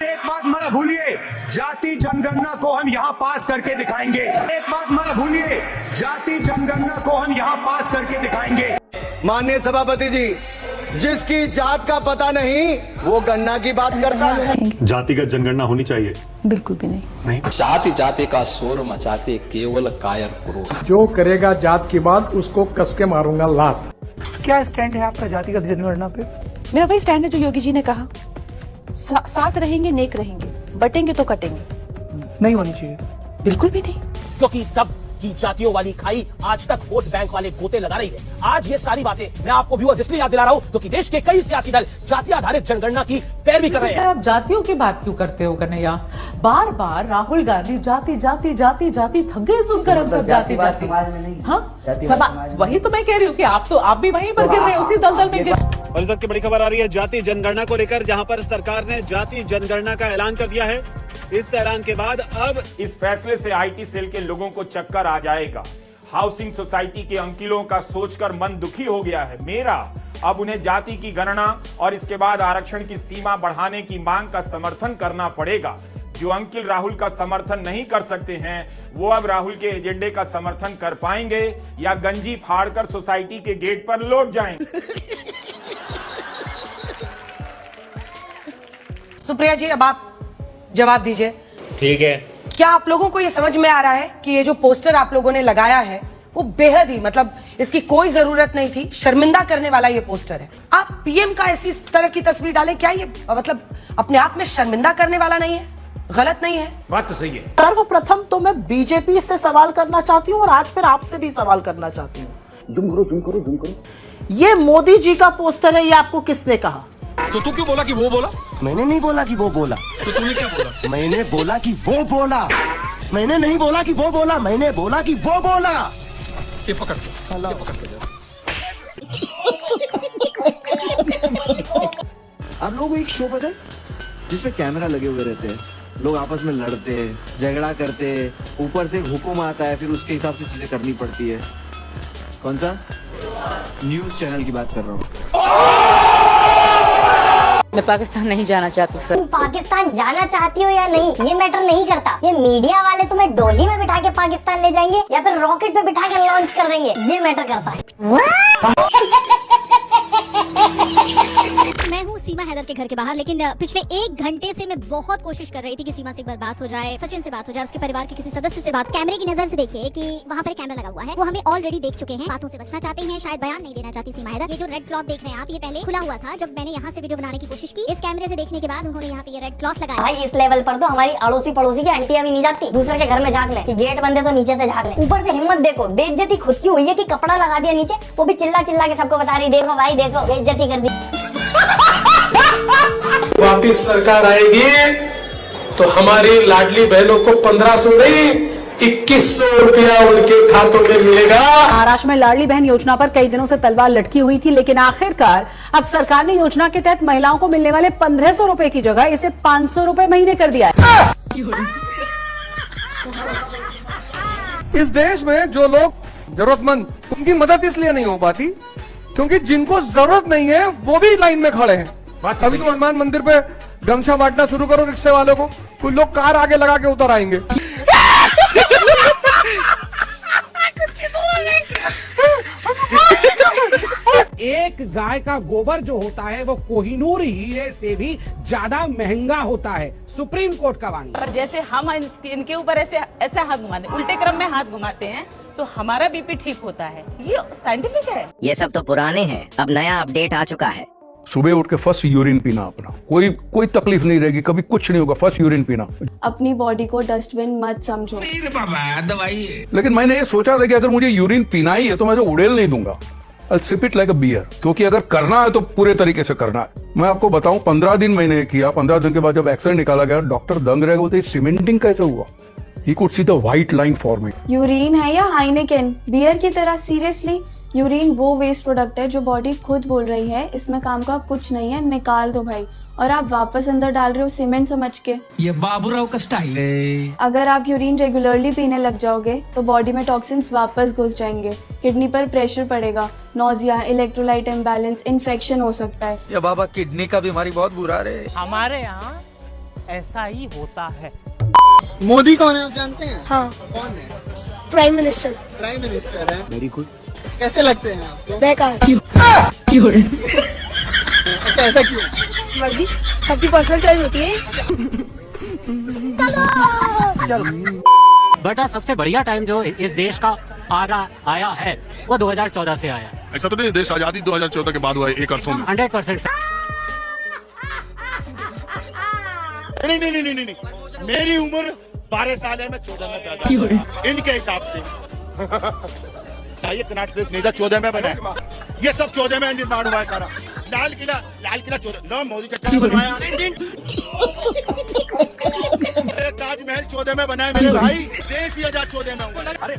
एक बात मत भूलिए, जाति जनगणना को हम यहाँ पास करके दिखाएंगे। एक बात मत भूलिए, जाति जनगणना को हम यहाँ पास करके दिखाएंगे। माननीय सभापति जी, जिसकी जात का पता नहीं वो गणना की बात करता है। जातिगत जनगणना होनी चाहिए? बिल्कुल भी नहीं। जाति जाति का शोर मचाते केवल कायर पुरुष। जो करेगा जात की बात उसको कस के मारूंगा लात। क्या स्टैंड है आपका जातिगत जनगणना पे? मेरा वही स्टैंड है जो योगी जी ने कहा, साथ रहेंगे नेक रहेंगे, बटेंगे तो कटेंगे। नहीं होनी चाहिए। बिल्कुल भी नहीं। क्योंकि तब की जातियों वाली खाई आज तक वोट बैंक वाले गोते लगा रही है। आज ये सारी बातें मैं आपको व्यूअर्स इसलिए याद दिला रहा हूँ क्योंकि देश के कई सियासी दल जाति आधारित जनगणना की पैरवी कर रहे हैं। आप जातियों की बात क्यों करते हो कन्हैया? बार बार राहुल गांधी जाति जाति जाति जाति थक गए सुनकर हम सब जाति जाति। हाँ, वही तो मैं कह रही हूँ कि आप भी वहीं पर गिर रहे हैं, उसी दलदल में गिर। और इस वक्त की बड़ी खबर आ रही है जाति जनगणना को लेकर, जहां पर सरकार ने जाति जनगणना का ऐलान कर दिया है। इस ऐलान के बाद अब इस फैसले से आईटी सेल के लोगों को चक्कर आ जाएगा। हाउसिंग सोसाइटी के अंकिलों का सोचकर मन दुखी हो गया है मेरा। अब उन्हें जाति की गणना और इसके बाद आरक्षण की सीमा बढ़ाने की मांग का समर्थन करना पड़ेगा। जो अंकिल राहुल का समर्थन नहीं कर सकते हैं वो अब राहुल के एजेंडे का समर्थन कर पाएंगे या गंजी फाड़कर सोसाइटी के गेट पर लौट जाएंगे। सुप्रिया जी, अब आप जवाब दीजिए। ठीक है। क्या आप लोगों को ये समझ में आ रहा है कि ये जो पोस्टर आप लोगों ने लगाया है वो बेहद ही मतलब इसकी कोई जरूरत नहीं थी, शर्मिंदा करने वाला ये पोस्टर है। आप पीएम का ऐसी तरह की तस्वीर डालें, क्या ये मतलब अपने आप में शर्मिंदा करने वाला नहीं है? गलत नहीं है? बात तो सही है। सर्वप्रथम तो मैं बीजेपी से सवाल करना चाहती हूँ और आज फिर आपसे भी सवाल करना चाहती हूँ। जुम करो। ये मोदी जी का पोस्टर है, ये आपको किसने कहा? तो तू क्यों बोला कि वो बोला? मैंने नहीं बोला कि वो बोला। तो तूने क्या बोला? मैंने बोला कि वो बोला। मैंने नहीं बोला कि वो बोला, मैंने बोला कि वो बोला। ये पकड़ के आप लोगों को एक शो पता है जिसमें कैमरा लगे हुए रहते हैं, लोग आपस में लड़ते हैं, झगड़ा करते हैं, ऊपर से हुक्म आता है, फिर उसके हिसाब से चीजें करनी पड़ती है। कौन सा? न्यूज चैनल की बात कर रहा हूँ। मैं पाकिस्तान नहीं जाना चाहती सर। तुम पाकिस्तान जाना चाहती हो या नहीं ये मैटर नहीं करता। ये मीडिया वाले तुम्हें डोली में बिठा के पाकिस्तान ले जाएंगे या फिर रॉकेट पे बिठा के लॉन्च कर देंगे, ये मैटर करता है। मैं हूँ सीमा हैदर के घर के बाहर, लेकिन पिछले 1 घंटे से मैं बहुत कोशिश कर रही थी कि सीमा से एक बार बात हो जाए, सचिन से बात हो जाए, उसके परिवार के किसी सदस्य से बात। कैमरे की नजर से देखिए कि वहाँ पर कैमरा लगा हुआ है, वो हमें ऑलरेडी देख चुके हैं, बातों से बचना चाहते हैं, शायद बयान नहीं देना चाहती सीमा हैदर। ये जो रेड क्लॉथ देख रहे हैं आप, ये पहले खुला हुआ था जब मैंने यहाँ से वीडियो बनाने की कोशिश की। इस कैमरे से देखने के बाद उन्होंने यहाँ पे ये रेड क्लॉथ लगाया। भाई इस लेवल पर तो हमारी अड़ोसी पड़ोसी की आंटियां भी नहीं जाती दूसरे के घर में झाँक ले कि गेट बंद है तो नीचे से झाँक ले। ऊपर से हिम्मत देखो, बेइज्जती खुद की हुई है कि कपड़ा लगा दिया नीचे, वो भी चिल्ला चिल्ला के सबको बता रही, देखो भाई देखो बेइज्जती कर दी। वापिस सरकार आएगी तो हमारी लाडली बहनों को 1500 नहीं 2100 रुपया उनके खातों में मिलेगा। महाराष्ट्र में लाडली बहन योजना पर कई दिनों से तलवार लटकी हुई थी, लेकिन आखिरकार अब सरकार ने योजना के तहत महिलाओं को मिलने वाले 1500 रुपए की जगह इसे 500 रुपए महीने कर दिया है। इस देश में जो लोग जरूरतमंद, उनकी मदद इसलिए नहीं हो पाती क्योंकि जिनको जरूरत नहीं है वो भी लाइन में खड़े हैं। अभी तो हनुमान मंदिर पे गमछा बांटना शुरू करो रिक्शे वालों को, कुछ लोग कार आगे लगा के उतर आएंगे। एक गाय का गोबर जो होता है वो कोहिनूर हीरे से भी ज्यादा महंगा होता है, सुप्रीम कोर्ट का वाणी। पर जैसे हम इनके ऊपर ऐसे हाथ घुमाते, उल्टे क्रम में हाथ घुमाते हैं तो हमारा बीपी ठीक होता है। ये साइंटिफिक है। ये सब तो पुराने हैं, अब नया अपडेट आ चुका है। सुबह उठ के फर्स्ट यूरिन पीना अपना, कोई तकलीफ नहीं रहेगी, कभी कुछ नहीं होगा, फर्स्ट यूरिन पीना। अपनी बॉडी को डस्टबिन मत समझो। लेकिन मैंने ये सोचा था कि अगर मुझे यूरिन पीना ही है तो मैं तो उड़ेल नहीं दूंगा, sip it like a beer, क्योंकि अगर करना है तो पूरे तरीके से करना है। मैं आपको बताऊं 15 दिन मैंने किया, 15 दिन के बाद जब एक्सरे निकाला गया डॉक्टर दंग रह गए, बोलते सीमेंटिंग कैसे हुआ? He could see the white line forming. Urine है या हाइनेकेन, बियर की तरह? सीरियसली, यूरिन वो वेस्ट प्रोडक्ट है जो बॉडी खुद बोल रही है इसमें काम का कुछ नहीं है, निकाल दो भाई, और आप वापस अंदर डाल रहे हो सीमेंट समझ के। ये बाबूराव का स्टाइल है। अगर आप यूरिन रेगुलरली पीने लग जाओगे तो बॉडी में टॉक्सिन्स वापस घुस जाएंगे, किडनी पर प्रेशर पड़ेगा, नोजिया, इलेक्ट्रोलाइट इम्बैलेंस, इन्फेक्शन हो सकता है। ये बाबा किडनी का बीमारी बहुत बुरा है। हमारे यहाँ ऐसा ही होता है। मोदी कौन है आप जानते हैं? हाँ, कौन है? Prime minister. प्राइम मिनिस्टर है। Very good. कैसे लगते हैं आपको? बेकार। ऐसा क्यों? मर्जी, सबकी पर्सनल चॉइस होती है। बेटा सबसे बढ़िया टाइम जो इस देश का आया है वो 2014 से आया। ऐसा तो नहीं, देश आजादी 2014 के बाद हुआ है एक अर्थों में। 100%। नहीं, मेरी उम्र 12 साल है, मैं 14 में पैदा हुआ इनके हिसाब से। ये कनाट प्लेस नहीं था, 14 में बना है। ये सब 14 में निर्माण हुआ है सारा। लाल किला 14 मोदी चचा ने बनवाया। ताजमहल 14 में बना है मेरे भाई। देश ही आजाद 14 में हुआ। अरे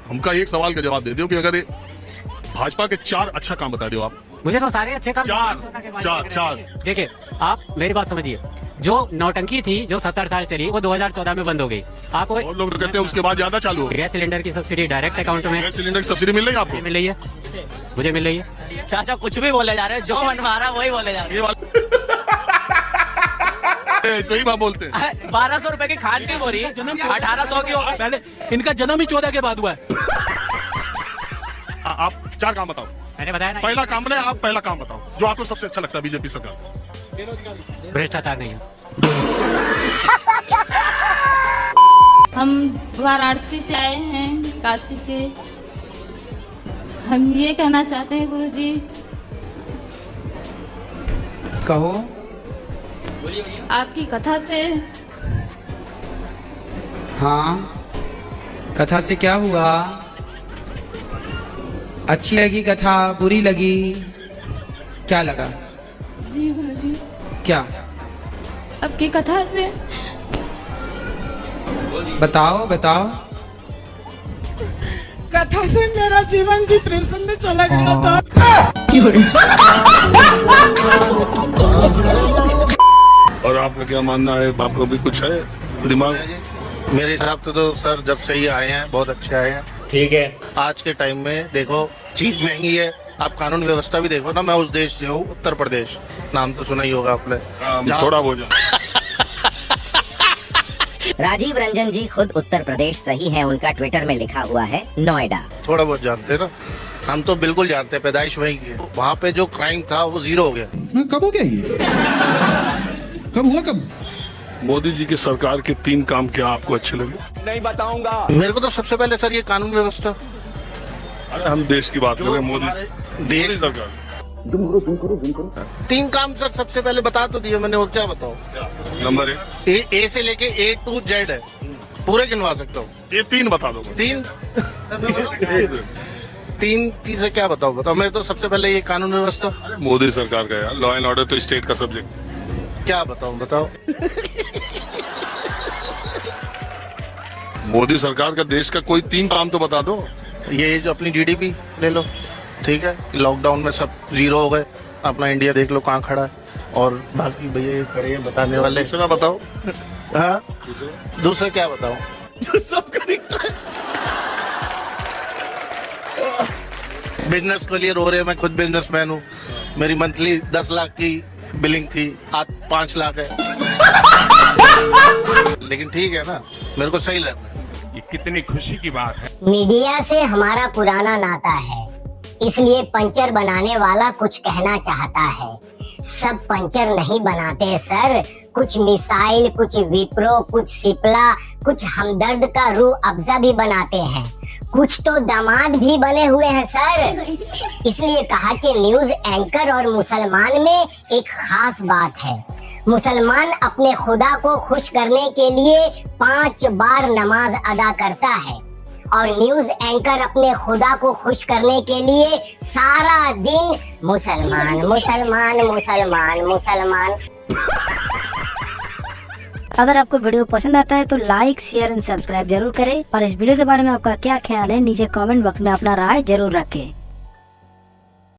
हमका एक सवाल का जवाब दे दो कि अगर ये भाजपा के 4 अच्छा काम बता दो आप। मुझे तो सारे अच्छे काम चार। देखिए आप मेरी बात समझिए, जो नौटंकी थी जो 70 साल चली वो 2014 में बंद हो गई। आपको और लोग तो कहते हैं उसके बाद ज्यादा चालू हो। गैस सिलेंडर की सब्सिडी डायरेक्ट अकाउंट में। गैस सिलेंडर की सब्सिडी मिल रही है आपको? मिल रही है, मुझे मिल रही है। चाचा कुछ भी बोले जा रहे हैं, जो मन में आ रहा है वही बोले जा रहे हैं। सही बात बोलते हैं। 1200 रुपए की खाद क्यों हो रही है? 1800 की हो। पहले इनका जन्म ही 14 के बाद हुआ है। आप 4 काम बताओ। मैंने बताया ना, पहला काम नहीं, आप पहला काम बताओ जो आपको सबसे अच्छा लगता है बीजेपी सरकार। भ्रष्टाचार नहीं है। हम वाराणसी से आए हैं, काशी से। हम ये कहना चाहते हैं गुरुजी, कहो। आपकी कथा से। हाँ, कथा से क्या हुआ? अच्छी लगी कथा, बुरी लगी? क्या लगा? जी गुरुजी, क्या? आपकी कथा से। बताओ। कथा से मेरा जीवन डिप्रेशन में चला गया था। और आपका क्या मानना है? आपको भी कुछ है दिमाग? मेरे हिसाब से तो सर जब से ये आए हैं बहुत अच्छे आए हैं। ठीक है। आज के टाइम में देखो चीज महंगी है, आप कानून व्यवस्था भी देखो ना। मैं उस देश से हूँ, उत्तर प्रदेश, नाम तो सुना ही होगा आपने। थोड़ा बोल राजीव रंजन जी खुद उत्तर प्रदेश सही है, उनका ट्विटर में लिखा हुआ है नोएडा। थोड़ा बहुत जानते हैं ना, हम तो बिल्कुल जानते हैं, पैदाइश वहीं की है। वहाँ पे जो क्राइम था वो 0 हो गया। कब हो गया ये? कब हुआ? कब? मोदी जी की सरकार के 3 काम क्या आपको अच्छे लगे? नहीं बताऊंगा। मेरे को तो सबसे पहले सर ये कानून व्यवस्था। अरे हम देश की बात कर रहे हैं, मोदी देश सरकार। 3 काम सर सबसे पहले बता तो दिए मैंने, और क्या बताओ? नंबर 1 ए से लेके A to Z है, पूरे गिनवा सकता हूँ। ये 3 बता दो। 3 चीजें क्या बताओ? मैं तो सबसे पहले ये कानून व्यवस्था। मोदी सरकार का यार, लॉ एंड ऑर्डर तो स्टेट का सब्जेक्ट। क्या बताओ? मोदी सरकार का देश का कोई 3 काम तो बता दो। ये जो अपनी GDP ले लो, ठीक है, लॉकडाउन में सब 0 हो गए। अपना इंडिया देख लो कहाँ खड़ा है। और बाकी भैया ये खड़े हैं बताने वाले। दूसरा बताओ। हाँ, दूसरा क्या बताओ? सबका दिखता है। बिजनेस के लिए रो रहे हैं, मैं खुद बिजनेसमैन हूँ। मेरी मंथली 10 लाख की बिलिंग थी, आज 5 लाख है। लेकिन ठीक है ना, मेरे को सही लगा। ये कितनी खुशी की बात है। मीडिया से हमारा पुराना नाता है, इसलिए पंचर बनाने वाला कुछ कहना चाहता है। सब पंचर नहीं बनाते सर, कुछ मिसाइल, कुछ विप्रो, कुछ सिप्ला, कुछ हमदर्द का रूह अफ़ज़ा भी बनाते हैं। कुछ तो दामाद भी बने हुए हैं सर। इसलिए कहा कि न्यूज एंकर और मुसलमान में एक खास बात है। मुसलमान अपने खुदा को खुश करने के लिए 5 बार नमाज अदा करता है और न्यूज एंकर अपने खुदा को खुश करने के लिए सारा दिन मुसलमान मुसलमान मुसलमान मुसलमान। अगर आपको वीडियो पसंद आता है तो लाइक, शेयर एंड सब्सक्राइब जरूर करें और इस वीडियो के बारे में आपका क्या ख्याल है नीचे कमेंट बॉक्स में अपना राय जरूर रखें।